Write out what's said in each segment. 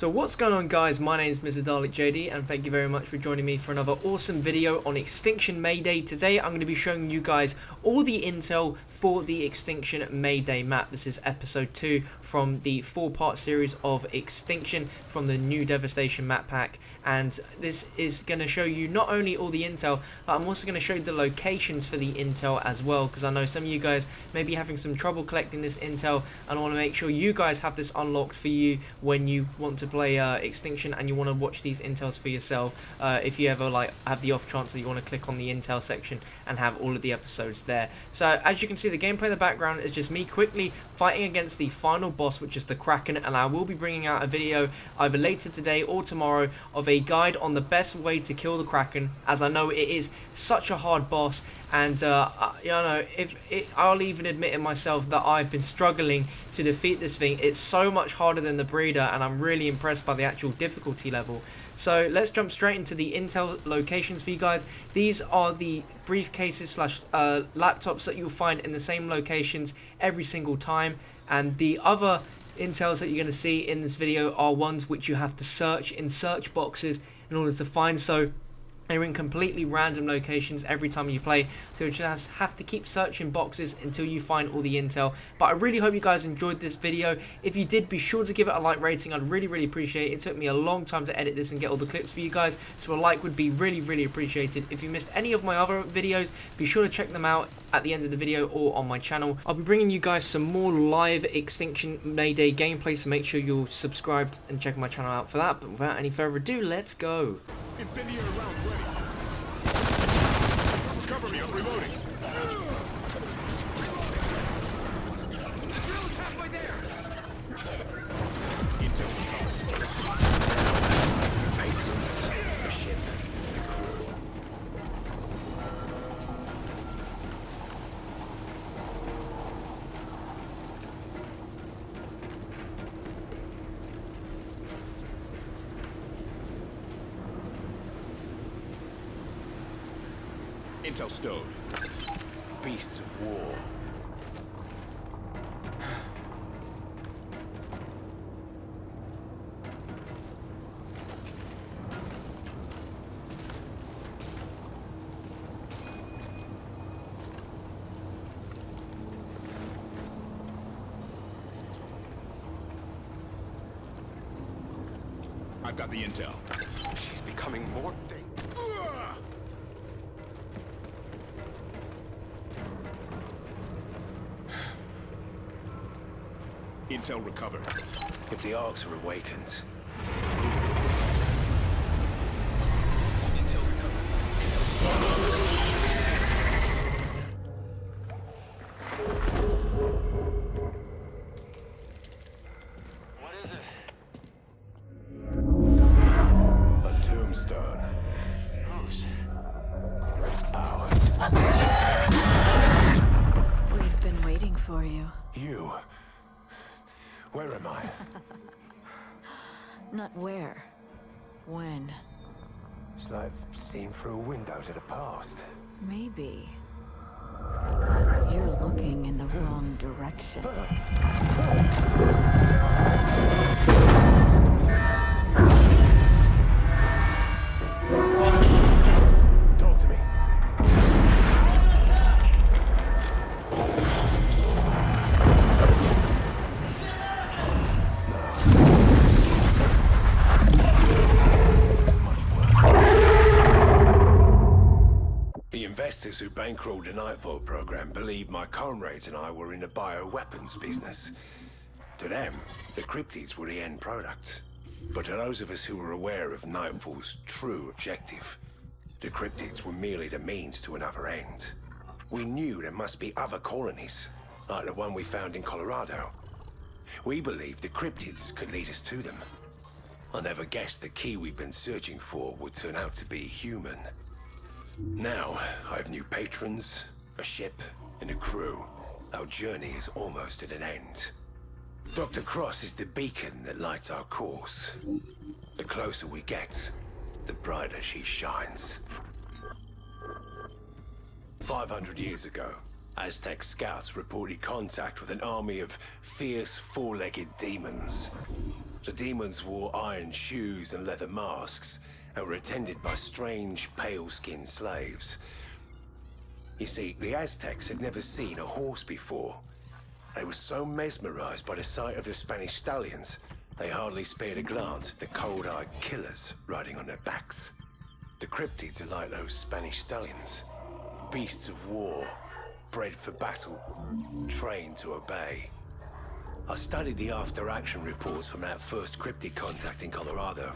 So what's going on, guys? My name is Mr. Dalek JD, and thank you very much for joining me for another awesome video on Extinction Mayday. Today I'm going to be showing you guys all the intel for the Extinction Mayday map. This is episode 2 from the 4-part series of Extinction from the new Devastation map pack, and this is going to show you not only all the intel, but I'm also going to show you the locations for the intel as well, because I know some of you guys may be having some trouble collecting this intel, and I want to make sure you guys have this unlocked for you when you want to play Extinction and you want to watch these intels for yourself. If you ever have the off chance that you want to click on the intel section and have all of the episodes there. So as you can see, the gameplay in the background is just me quickly fighting against the final boss, which is the Kraken, and I will be bringing out a video either later today or tomorrow of a guide on the best way to kill the Kraken, as I know it is such a hard boss. And you know, I'll even admit it myself that I've been struggling to defeat this thing. It's so much harder than the Breeder, and I'm really impressed by the actual difficulty level. So let's jump straight into the intel locations for you guys. These are the briefcases slash laptops that you'll find in the same locations every single time, and the other intels that you're going to see in this video are ones which you have to search in search boxes in order to find. So they're in completely random locations every time you play, so you just have to keep searching boxes until you find all the intel. But I really hope you guys enjoyed this video. If you did, be sure to give it a like rating. I'd really appreciate it. It took me a long time to edit this and get all the clips for you guys, so a like would be really appreciated. If you missed any of my other videos, be sure to check them out at the end of the video or on my channel. I'll be bringing you guys some more live Extinction Mayday gameplay, so make sure you're subscribed and check my channel out for that. But without any further ado, let's go. Incendiary round ready. Cover me, I'm reloading. The drill's halfway there. Intel patrons, the ship, the crew. Intel stowed. Beasts of war. I've got the intel. She's becoming more dangerous. Intel recovered. If the arcs are awakened. Intel recovered. Intel What is it? A tombstone. Whose? Ours. We've been waiting for you. You. Where am I? Not where. When. It's like seen through a window to the past. Maybe. You're looking in the wrong direction. Talk to me. The investors who bankrolled the Nightfall program believed my comrades and I were in the bioweapons business. To them, the cryptids were the end product. But to those of us who were aware of Nightfall's true objective, the cryptids were merely the means to another end. We knew there must be other colonies, like the one we found in Colorado. We believed the cryptids could lead us to them. I never guessed the key we've been searching for would turn out to be human. Now, I have new patrons, a ship, and a crew. Our journey is almost at an end. Dr. Cross is the beacon that lights our course. The closer we get, the brighter she shines. 500 years ago, Aztec scouts reported contact with an army of fierce, four-legged demons. The demons wore iron shoes and leather masks and were attended by strange, pale-skinned slaves. You see, the Aztecs had never seen a horse before. They were so mesmerized by the sight of the Spanish stallions, they hardly spared a glance at the cold-eyed killers riding on their backs. The cryptids are like those Spanish stallions. Beasts of war, bred for battle, trained to obey. I studied the after-action reports from that first cryptid contact in Colorado.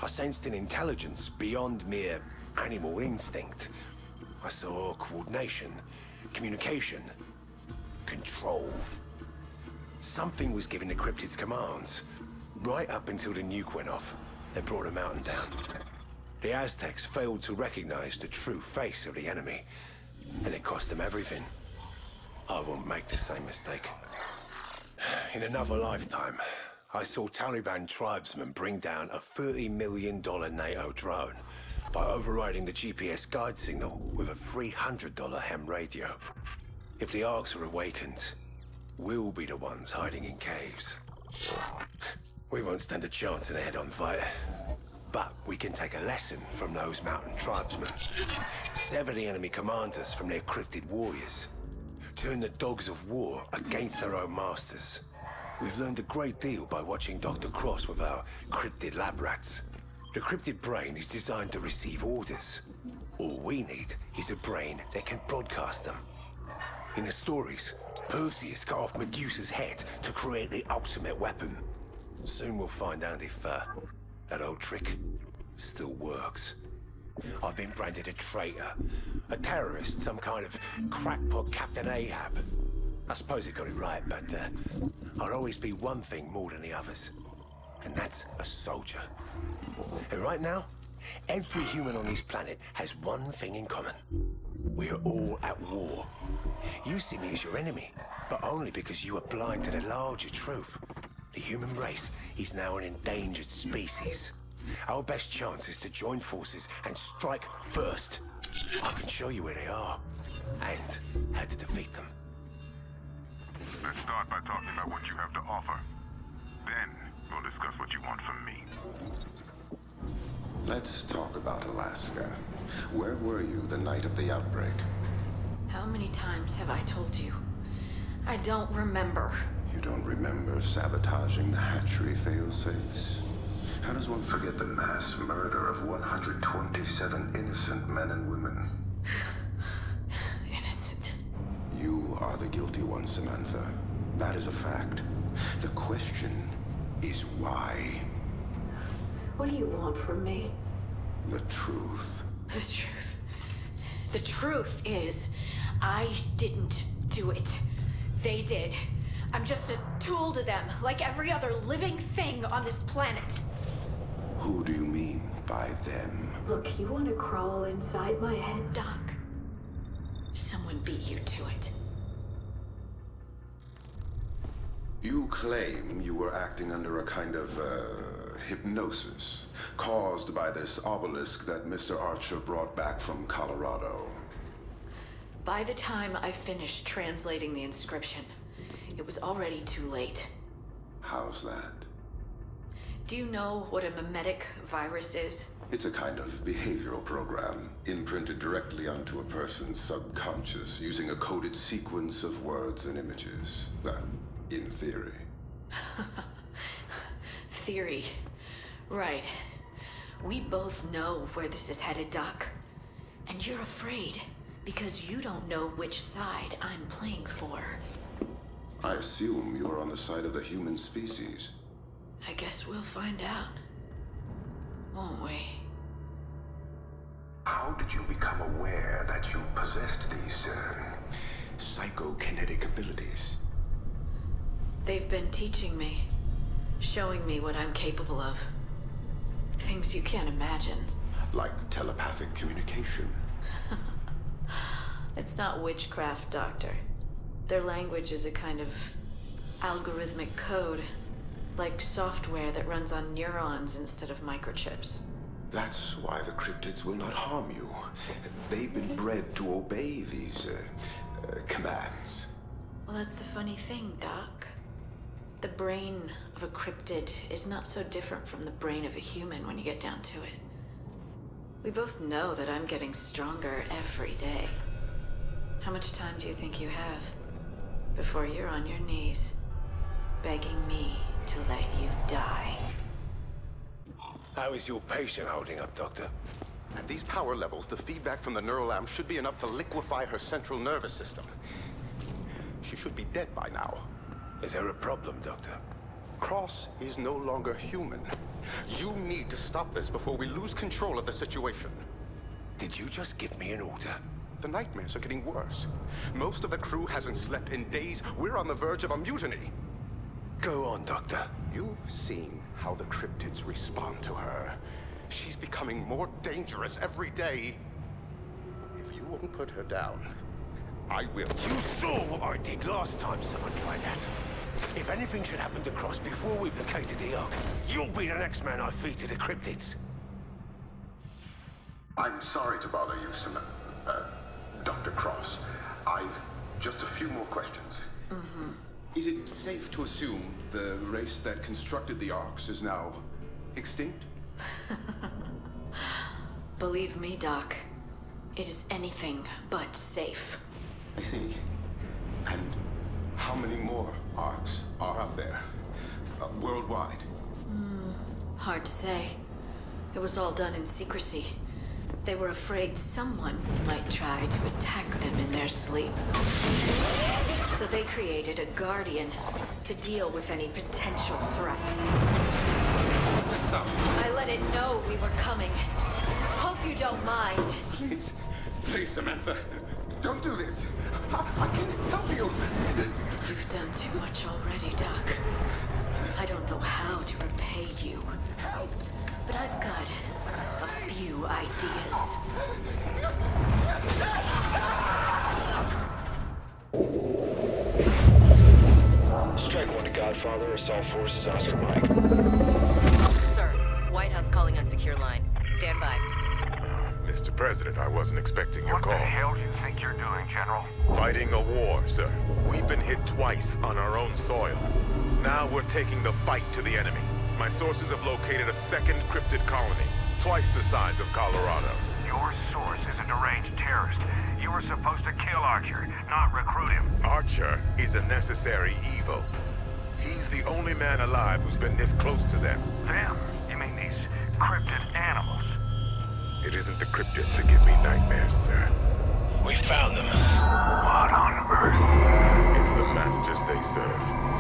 I sensed an intelligence beyond mere animal instinct. I saw coordination, communication, control. Something was giving the cryptids commands, right up until the nuke went off and brought a mountain down. The Aztecs failed to recognize the true face of the enemy, and it cost them everything. I won't make the same mistake. In another lifetime, I saw Taliban tribesmen bring down a $30 million NATO drone by overriding the GPS guide signal with a $300 ham radio. If the Arks are awakened, we'll be the ones hiding in caves. We won't stand a chance in a head-on fight. But we can take a lesson from those mountain tribesmen. Sever the enemy commanders from their cryptid warriors. Turn the dogs of war against their own masters. We've learned a great deal by watching Dr. Cross with our cryptid lab rats. The cryptid brain is designed to receive orders. All we need is a brain that can broadcast them. In the stories, Perseus cut off Medusa's head to create the ultimate weapon. Soon we'll find out if that old trick still works. I've been branded a traitor, a terrorist, some kind of crackpot Captain Ahab. I suppose he got it right, but I'll always be one thing more than the others, and that's a soldier. And right now, every human on this planet has one thing in common. We are all at war. You see me as your enemy, but only because you are blind to the larger truth. The human race is now an endangered species. Our best chance is to join forces and strike first. I can show you where they are, and how to defeat them. Let's start by talking about what you have to offer. Then, we'll discuss what you want from me. Let's talk about Alaska. Where were you the night of the outbreak? How many times have I told you? I don't remember. You don't remember sabotaging the hatchery failsafes? How does one forget the mass murder of 127 innocent men and women? Innocent. You are the guilty one, Samantha. That is a fact. The question is why? What do you want from me? The truth. The truth. The truth is, I didn't do it. They did. I'm just a tool to them, like every other living thing on this planet. Who do you mean by them? Look, you want to crawl inside my head, Doc? Someone beat you to it. You claim you were acting under a kind of, hypnosis, caused by this obelisk that Mr. Archer brought back from Colorado. By the time I finished translating the inscription, it was already too late. How's that? Do you know what a mimetic virus is? It's a kind of behavioral program, imprinted directly onto a person's subconscious, using a coded sequence of words and images. In theory. Theory. Right. We both know where this is headed, Doc. And you're afraid, because you don't know which side I'm playing for. I assume you're on the side of the human species. I guess we'll find out. Won't we? How did you become aware that you possessed these, psychokinetic abilities? They've been teaching me. Showing me what I'm capable of. Things you can't imagine. Like telepathic communication? It's not witchcraft, Doctor. Their language is a kind of algorithmic code. Like software that runs on neurons instead of microchips. That's why the cryptids will not harm you. They've been bred to obey these, commands. Well, that's the funny thing, Doc. The brain of of a cryptid is not so different from the brain of a human when you get down to it. We both know that I'm getting stronger every day. How much time do you think you have before you're on your knees, begging me to let you die? How is your patient holding up, Doctor? At these power levels, the feedback from the neural lamp should be enough to liquefy her central nervous system. She should be dead by now. Is there a problem, Doctor? Cross is no longer human. You need to stop this before we lose control of the situation. Did you just give me an order? The nightmares are getting worse. Most of the crew hasn't slept in days. We're on the verge of a mutiny. Go on, Doctor. You've seen how the cryptids respond to her. She's becoming more dangerous every day. If you won't put her down, I will. You saw what I did last time someone tried that. If anything should happen to Cross before we've located the Ark, you'll be the next man I feed to the cryptids. I'm sorry to bother you, Dr. Cross. I've just a few more questions. Is it safe to assume the race that constructed the Arks is now extinct? Believe me, Doc, it is anything but safe. I see. And how many more Arks are out there? Worldwide? Hard to say. It was all done in secrecy. They were afraid someone might try to attack them in their sleep. So they created a guardian to deal with any potential threat. What's up? I let it know we were coming. Hope you don't mind. Please, please, Samantha, don't do this. I can help you. You've done too much already, Doc. I don't know how to repay you. Help! But I've got a few ideas. Strike 1 to Godfather, assault forces, Oscar Mike. Sir, White House calling on secure line. Stand by. Mr. President, I wasn't expecting your What the call. hell do you think you're doing, General? Fighting a war, sir. We've been hit twice on our own soil. Now we're taking the fight to the enemy. My sources have located a second cryptid colony, twice the size of Colorado. Your source is a deranged terrorist. You were supposed to kill Archer, not recruit him. Archer is a necessary evil. He's the only man alive who's been this close to them. Them? You mean these cryptid animals? It isn't the cryptids that give me nightmares, sir. We found them. What on earth? It's the masters they serve.